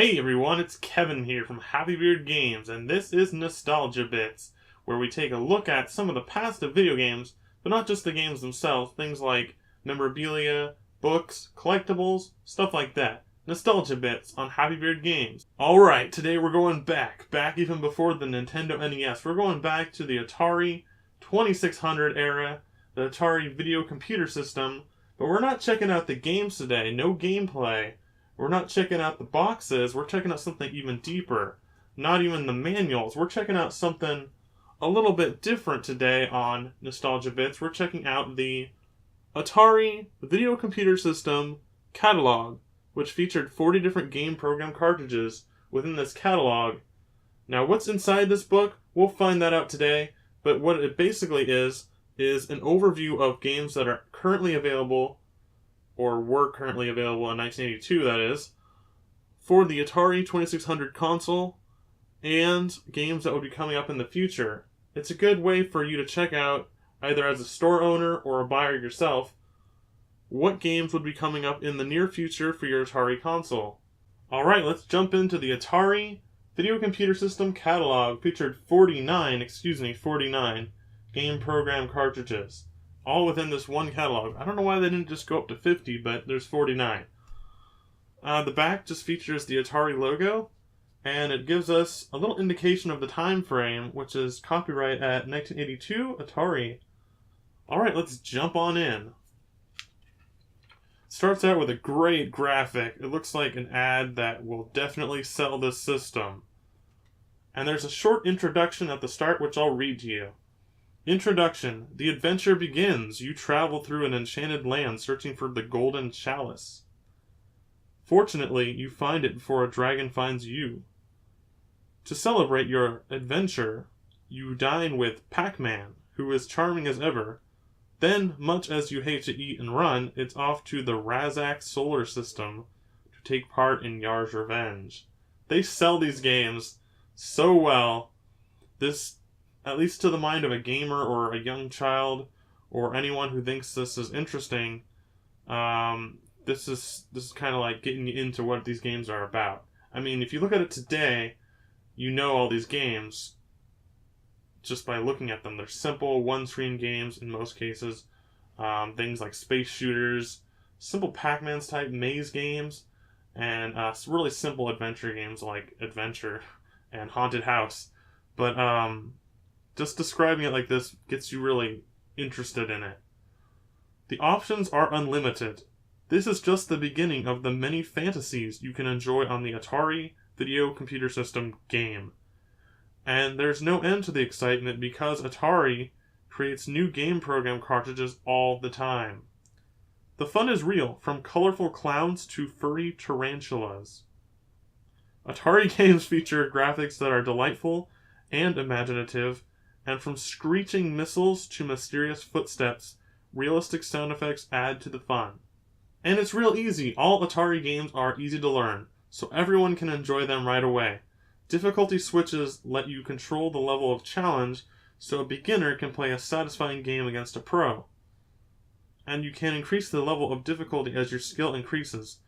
Hey everyone, it's Kevin here from Happy Beard Games, and this is Nostalgia Bits, where we take a look at some of the past of video games, but not just the games themselves, things like memorabilia, books, collectibles, stuff like that. Nostalgia Bits on Happy Beard Games. Alright, today we're going back even before the Nintendo NES. We're going back to the Atari 2600 era, the Atari video computer system, but we're not checking out the games today, no gameplay. We're not checking out the boxes, we're checking out something even deeper. Not even the manuals, we're checking out something a little bit different today on Nostalgia Bits. We're checking out the Atari Video Computer System catalog, which featured 40 different game program cartridges within this catalog. Now what's inside this book, we'll find that out today, but what it basically is an overview of games that are currently available, or were currently available in 1982, that is, for the Atari 2600 console, and games that would be coming up in the future. It's a good way for you to check out, either as a store owner or a buyer yourself, what games would be coming up in the near future for your Atari console. Alright, let's jump into the Atari Video Computer System catalog. Featured 49 game program cartridges, all within this one catalog. I don't know why they didn't just go up to 50, but there's 49. The back just features the Atari logo, and it gives us a little indication of the time frame, which is copyright at 1982 Atari. Alright, let's jump on in. Starts out with a great graphic. It looks like an ad that will definitely sell this system. And there's a short introduction at the start, which I'll read to you. Introduction. The adventure begins. You travel through an enchanted land searching for the golden chalice. Fortunately, you find it before a dragon finds you. To celebrate your adventure, you dine with Pac-Man, who is charming as ever. Then, much as you hate to eat and run, it's off to the Razak solar system to take part in Yar's revenge. They sell these games so well. This, at least to the mind of a gamer or a young child or anyone who thinks this is interesting, this is kind of like getting you into what these games are about. I mean, if you look at it today, you know all these games just by looking at them. They're simple one-screen games in most cases. Things like space shooters, simple Pac-Man's type maze games, and really simple adventure games like Adventure and Haunted House. But just describing it like this gets you really interested in it. The options are unlimited. This is just the beginning of the many fantasies you can enjoy on the Atari Video Computer System game. And there's no end to the excitement because Atari creates new game program cartridges all the time. The fun is real, from colorful clowns to furry tarantulas. Atari games feature graphics that are delightful and imaginative, and from screeching missiles to mysterious footsteps, realistic sound effects add to the fun. And it's real easy. All Atari games are easy to learn, so everyone can enjoy them right away. Difficulty switches let you control the level of challenge, so a beginner can play a satisfying game against a pro. And you can increase the level of difficulty as your skill increases.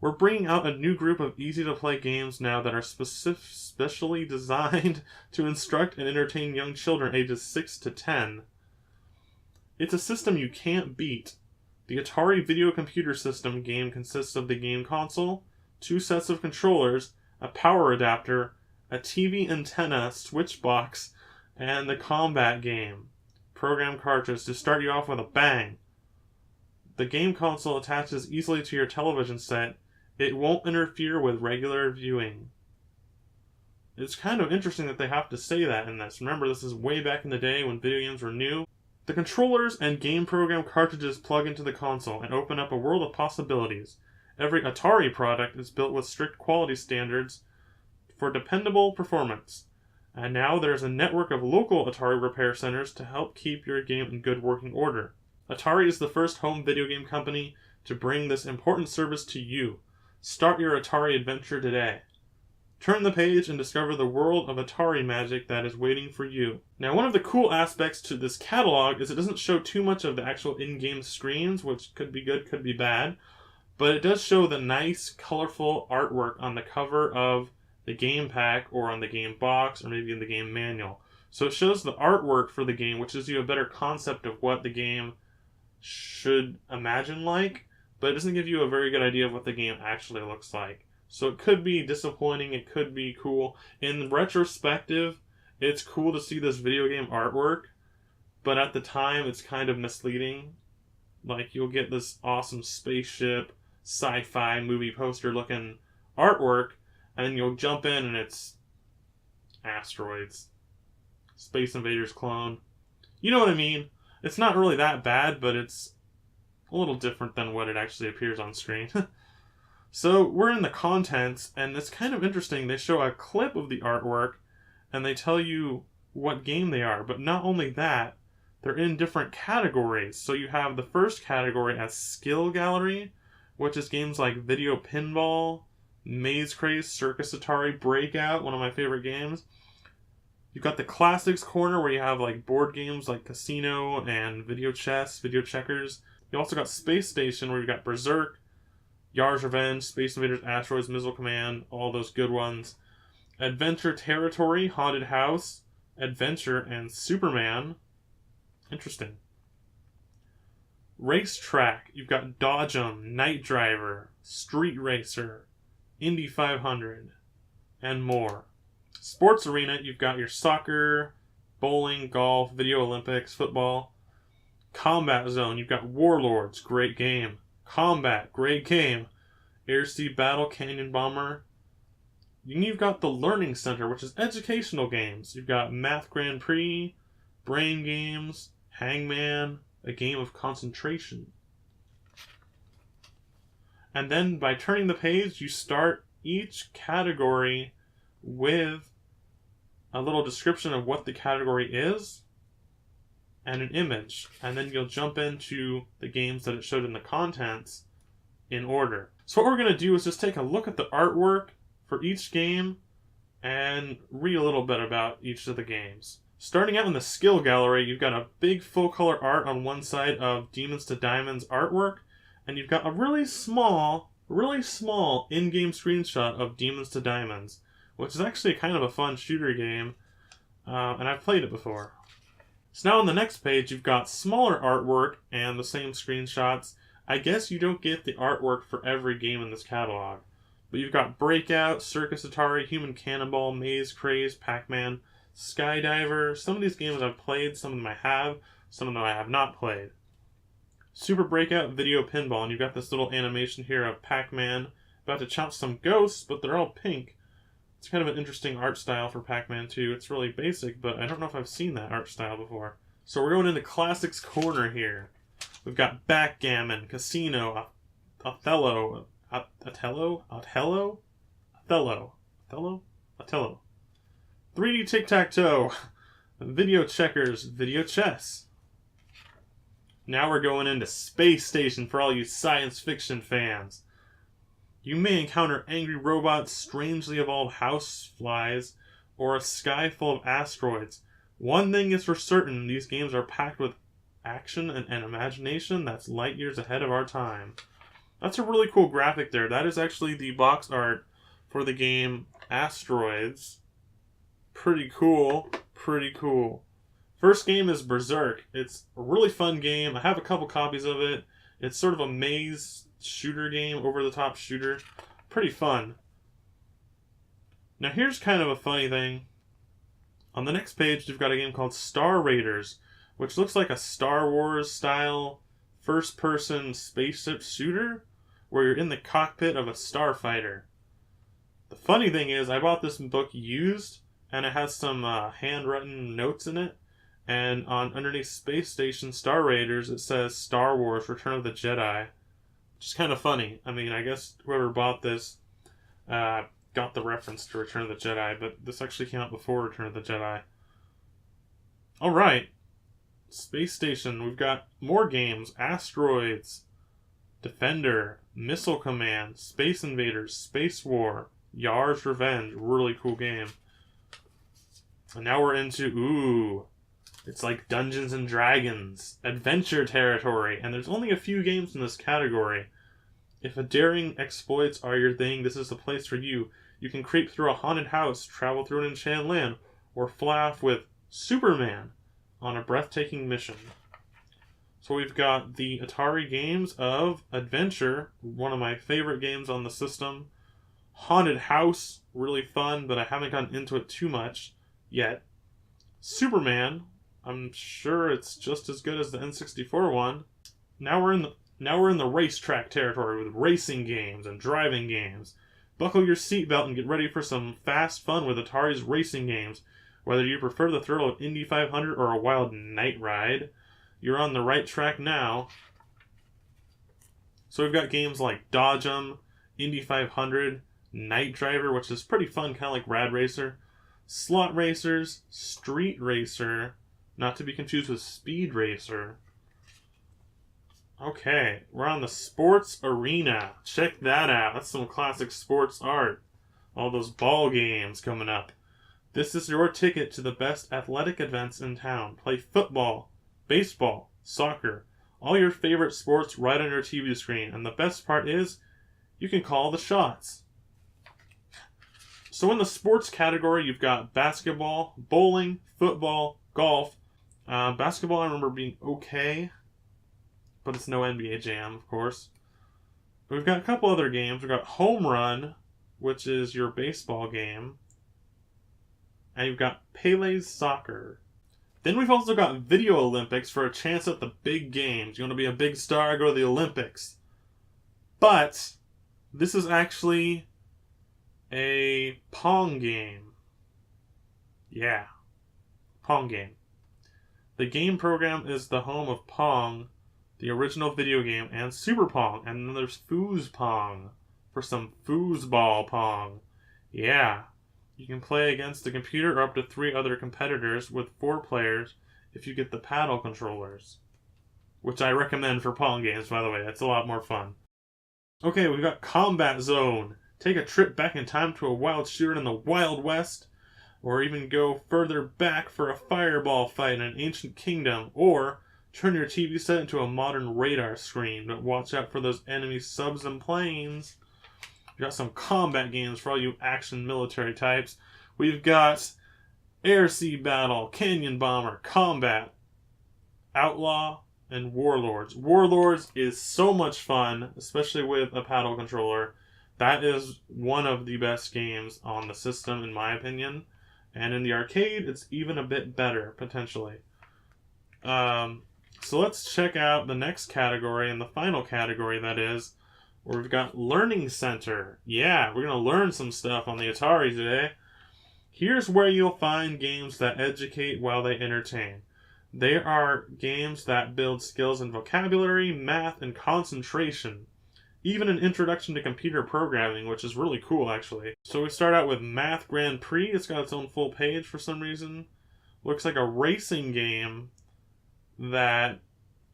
We're bringing out a new group of easy-to-play games now that are specially designed to instruct and entertain young children ages 6 to 10. It's a system you can't beat. The Atari Video Computer System game consists of the game console, 2 sets of controllers, a power adapter, a TV antenna, switch box, and the combat game program cartridge to start you off with a bang. The game console attaches easily to your television set. It won't interfere with regular viewing. It's kind of interesting that they have to say that in this. Remember, this is way back in the day when video games were new. The controllers and game program cartridges plug into the console and open up a world of possibilities. Every Atari product is built with strict quality standards for dependable performance. And now there's a network of local Atari repair centers to help keep your game in good working order. Atari is the first home video game company to bring this important service to you. Start your Atari adventure today. Turn the page and discover the world of Atari magic that is waiting for you. Now, one of the cool aspects to this catalog is it doesn't show too much of the actual in-game screens, which could be good, could be bad. But it does show the nice, colorful artwork on the cover of the game pack or on the game box or maybe in the game manual. So it shows the artwork for the game, which gives you a better concept of what the game should imagine like, but it doesn't give you a very good idea of what the game actually looks like. So it could be disappointing, it could be cool. In retrospective, it's cool to see this video game artwork, but at the time it's kind of misleading. Like, you'll get this awesome spaceship, sci-fi movie poster looking artwork, and then you'll jump in and it's asteroids. Space Invaders clone. You know what I mean? It's not really that bad, but it's a little different than what it actually appears on screen. So we're in the contents, and it's kind of interesting. They show a clip of the artwork, and they tell you what game they are. But not only that, they're in different categories. So you have the first category as Skill Gallery, which is games like Video Pinball, Maze Craze, Circus Atari, Breakout, one of my favorite games. You've got the Classics corner where you have like board games like Casino and Video Chess, Video Checkers. You also got Space Station where you got Berserk, Yar's Revenge, Space Invaders, Asteroids, Missile Command, all those good ones. Adventure Territory, Haunted House, Adventure, and Superman. Interesting. Racetrack, you've got Dodge 'em, Night Driver, Street Racer, Indy 500, and more. Sports Arena, you've got your soccer, bowling, golf, Video Olympics, football. Combat Zone, you've got Warlords, great game. Combat, great game. Air Sea Battle, Canyon Bomber. And you've got the Learning Center, which is educational games. You've got Math Grand Prix, Brain Games, Hangman, a game of concentration. And then by turning the page, you start each category with a little description of what the category is and an image. And then you'll jump into the games that it showed in the contents in order. So what we're going to do is just take a look at the artwork for each game and read a little bit about each of the games. Starting out in the Skill Gallery, you've got a big full-color art on one side of Demons to Diamonds artwork, and you've got a really small in-game screenshot of Demons to Diamonds, which is actually kind of a fun shooter game, and I've played it before. So now on the next page, you've got smaller artwork and the same screenshots. I guess you don't get the artwork for every game in this catalog, but you've got Breakout, Circus Atari, Human Cannonball, Maze Craze, Pac-Man, Skydiver. Some of these games I've played, some of them I have, some of them I have not played. Super Breakout, Video Pinball, and you've got this little animation here of Pac-Man about to chop some ghosts, but they're all pink. It's kind of an interesting art style for Pac-Man 2. It's really basic, but I don't know if I've seen that art style before. So we're going into Classics Corner here. We've got Backgammon, Casino, Othello, 3D Tic-Tac-Toe, Video Checkers, Video Chess. Now we're going into Space Station for all you science fiction fans. You may encounter angry robots, strangely evolved houseflies, or a sky full of asteroids. One thing is for certain, these games are packed with action and imagination that's light years ahead of our time. That's a really cool graphic there. That is actually the box art for the game Asteroids. Pretty cool. Pretty cool. First game is Berserk. It's a really fun game. I have a couple copies of it. It's sort of a maze shooter game, over-the-top shooter. Pretty fun. Now here's kind of a funny thing. On the next page, you've got a game called Star Raiders, which looks like a Star Wars style first-person spaceship shooter where you're in the cockpit of a starfighter. The funny thing is, I bought this book used, and it has some handwritten notes in it, and underneath Space Station Star Raiders, it says Star Wars Return of the Jedi, which is kind of funny. I mean, I guess whoever bought this got the reference to Return of the Jedi, but this actually came out before Return of the Jedi. Alright. Space Station, we've got more games. Asteroids, Defender, Missile Command, Space Invaders, Space War, Yar's Revenge. Really cool game. And now we're into, it's like Dungeons and Dragons, Adventure Territory, and there's only a few games in this category. If a daring exploits are your thing, this is the place for you. You can creep through a haunted house, travel through an enchanted land, or fly off with Superman on a breathtaking mission. So we've got the Atari games of Adventure, one of my favorite games on the system. Haunted House, really fun, but I haven't gotten into it too much yet. Superman, I'm sure it's just as good as the N64 one. Now we're in the racetrack territory with racing games and driving games. Buckle your seatbelt and get ready for some fast fun with Atari's racing games. Whether you prefer the thrill of Indy 500 or a wild night ride, you're on the right track now. So we've got games like Dodge 'em, Indy 500, Night Driver, which is pretty fun, kind of like Rad Racer, Slot Racers, Street Racer, not to be confused with Speed Racer. Okay, we're on the Sports Arena. Check that out. That's some classic sports art. All those ball games coming up. This is your ticket to the best athletic events in town. Play football, baseball, soccer, all your favorite sports right on your TV screen. And the best part is, you can call the shots. So in the sports category, you've got basketball, bowling, football, golf. Basketball I remember being okay, but it's no NBA Jam, of course. But we've got a couple other games. We've got Home Run, which is your baseball game. And you've got Pele's Soccer. Then we've also got Video Olympics for a chance at the big games. You want to be a big star, go to the Olympics. But this is actually a Pong game. Yeah, Pong game. The game program is the home of Pong, the original video game, and Super Pong. And then there's Foos Pong for some foosball Pong. Yeah. You can play against the computer or up to 3 other competitors with 4 players if you get the paddle controllers. Which I recommend for Pong games, by the way. That's a lot more fun. Okay, we've got Combat Zone. Take a trip back in time to a wild shooter in the Wild West. Or even go further back for a fireball fight in an ancient kingdom. Or turn your TV set into a modern radar screen. But watch out for those enemy subs and planes. We've got some combat games for all you action military types. We've got Air Sea Battle, Canyon Bomber, Combat, Outlaw, and Warlords. Warlords is so much fun, especially with a paddle controller. That is one of the best games on the system, in my opinion. And in the arcade, it's even a bit better, potentially. So let's check out the next category, and the final category, that is, where we've got Learning Center. Yeah, we're going to learn some stuff on the Atari today. Here's where you'll find games that educate while they entertain. They are games that build skills in vocabulary, math, and concentration. Even an introduction to computer programming, which is really cool, actually. So we start out with Math Grand Prix. It's got its own full page for some reason. Looks like a racing game that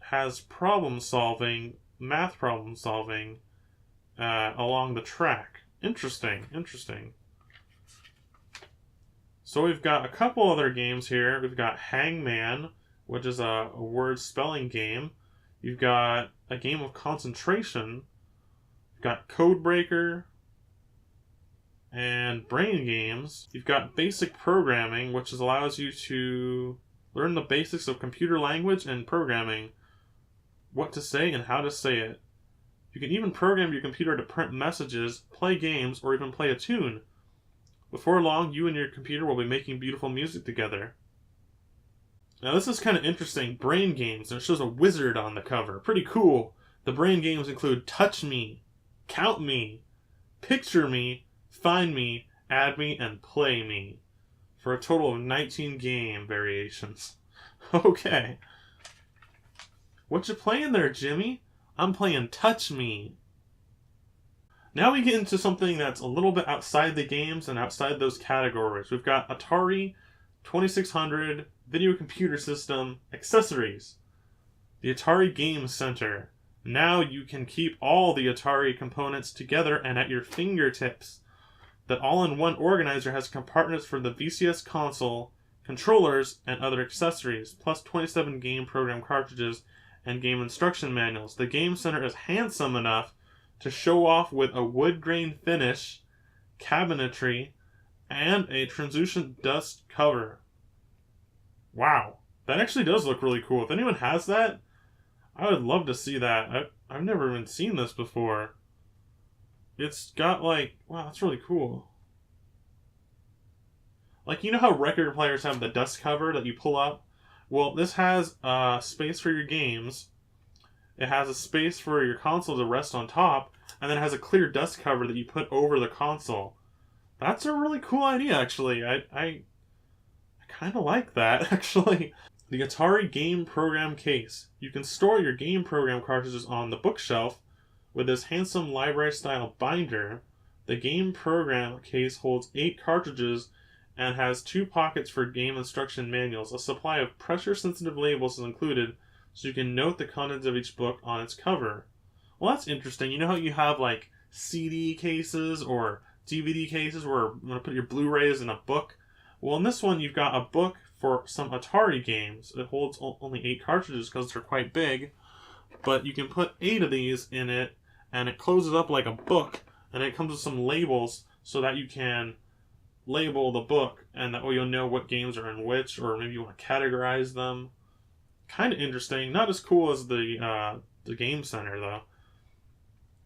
has math problem solving, along the track. Interesting. So we've got a couple other games here. We've got Hangman, which is a word spelling game. You've got a game of concentration. You've got Codebreaker and Brain Games. You've got basic programming, which allows you to learn the basics of computer language and programming, what to say and how to say it. You can even program your computer to print messages, play games, or even play a tune. Before long, you and your computer will be making beautiful music together. Now this is kind of interesting. Brain Games. It shows a wizard on the cover. Pretty cool. The brain games include Touch Me, Count Me, Picture Me, Find Me, Add Me, and Play Me. For a total of 19 game variations. Okay. What you playing there, Jimmy? I'm playing Touch Me. Now we get into something that's a little bit outside the games and outside those categories. We've got Atari 2600, Video Computer System, Accessories. The Atari Game Center. Now you can keep all the Atari components together and at your fingertips. The all-in-one organizer has compartments for the VCS console, controllers, and other accessories, plus 27 game program cartridges and game instruction manuals. The Game Center is handsome enough to show off with a wood grain finish, cabinetry, and a translucent dust cover. Wow, that actually does look really cool. If anyone has that, I would love to see that. I've never even seen this before. It's got like, wow, that's really cool. Like, you know how record players have the dust cover that you pull up? Well, this has space for your games. It has a space for your console to rest on top, and then it has a clear dust cover that you put over the console. That's a really cool idea, actually. I kind of like that, actually. The Atari Game Program Case. You can store your game program cartridges on the bookshelf with this handsome library-style binder. The game program case holds 8 cartridges and has 2 pockets for game instruction manuals. A supply of pressure-sensitive labels is included, so you can note the contents of each book on its cover. Well, that's interesting. You know how you have, like, CD cases or DVD cases where you're going to put your Blu-rays in a book? Well, in this one, you've got a book for some Atari games. It holds only 8 cartridges because they're quite big, but you can put 8 of these in it, and it closes up like a book, and it comes with some labels so that you can label the book, and that way you'll know what games are in which, or maybe you want to categorize them. Kind of interesting. Not as cool as the Game Center, though.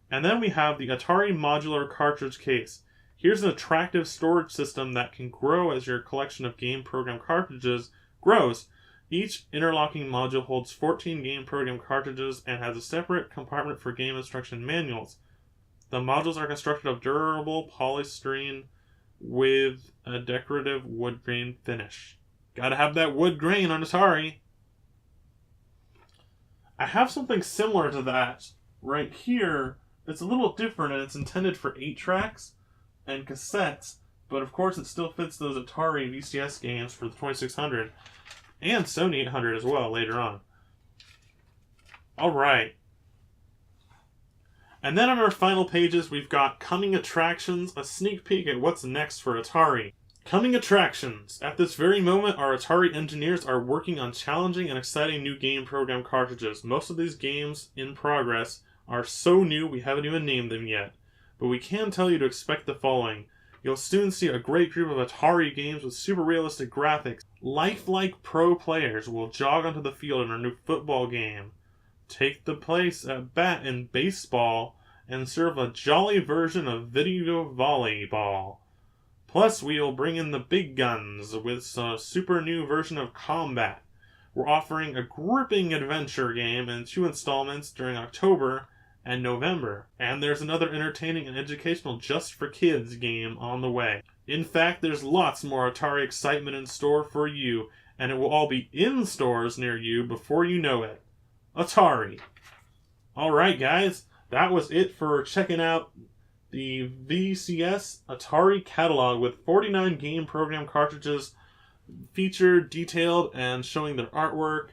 And then we have the Atari Modular Cartridge Case. Here's an attractive storage system that can grow as your collection of game program cartridges grows. Each interlocking module holds 14 game program cartridges and has a separate compartment for game instruction manuals. The modules are constructed of durable polystyrene with a decorative wood grain finish. Gotta have that wood grain on Atari. I have something similar to that right here. It's a little different, and it's intended for 8 tracks and cassettes, but of course it still fits those Atari VCS games for the 2600 and Sony 800 as well later on. Alright. And then on our final pages, we've got Coming Attractions, a sneak peek at what's next for Atari. Coming Attractions. At this very moment, our Atari engineers are working on challenging and exciting new game program cartridges. Most of these games in progress are so new we haven't even named them yet. But we can tell you to expect the following. You'll soon see a great group of Atari games with super realistic graphics. Lifelike pro players will jog onto the field in our new football game, take the place at bat in baseball, and serve a jolly version of video volleyball. Plus, we'll bring in the big guns with a super new version of Combat. We're offering a gripping adventure game in 2 installments during October and November. And there's another entertaining and educational just for kids game on the way. In fact, there's lots more Atari excitement in store for you, and it will all be in stores near you before you know it. Atari. Alright guys, that was it for checking out the VCS Atari catalog with 49 game program cartridges featured, detailed, and showing their artwork,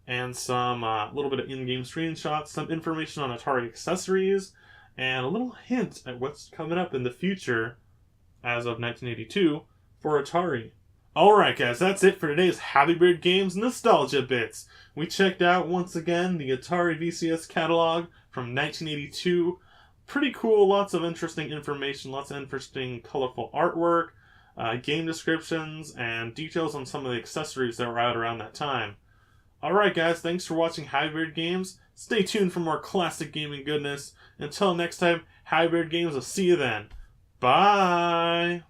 and some little bit of in-game screenshots, some information on Atari accessories, and a little hint at what's coming up in the future as of 1982 for Atari. Alright guys, that's it for today's Happy Bird Games Nostalgia Bits. We checked out once again the Atari VCS catalog from 1982. Pretty cool, lots of interesting information, lots of interesting colorful artwork, game descriptions, and details on some of the accessories that were out around that time. Alright guys, thanks for watching Happy Bird Games. Stay tuned for more classic gaming goodness. Until next time, Happy Bird Games, I'll see you then. Bye!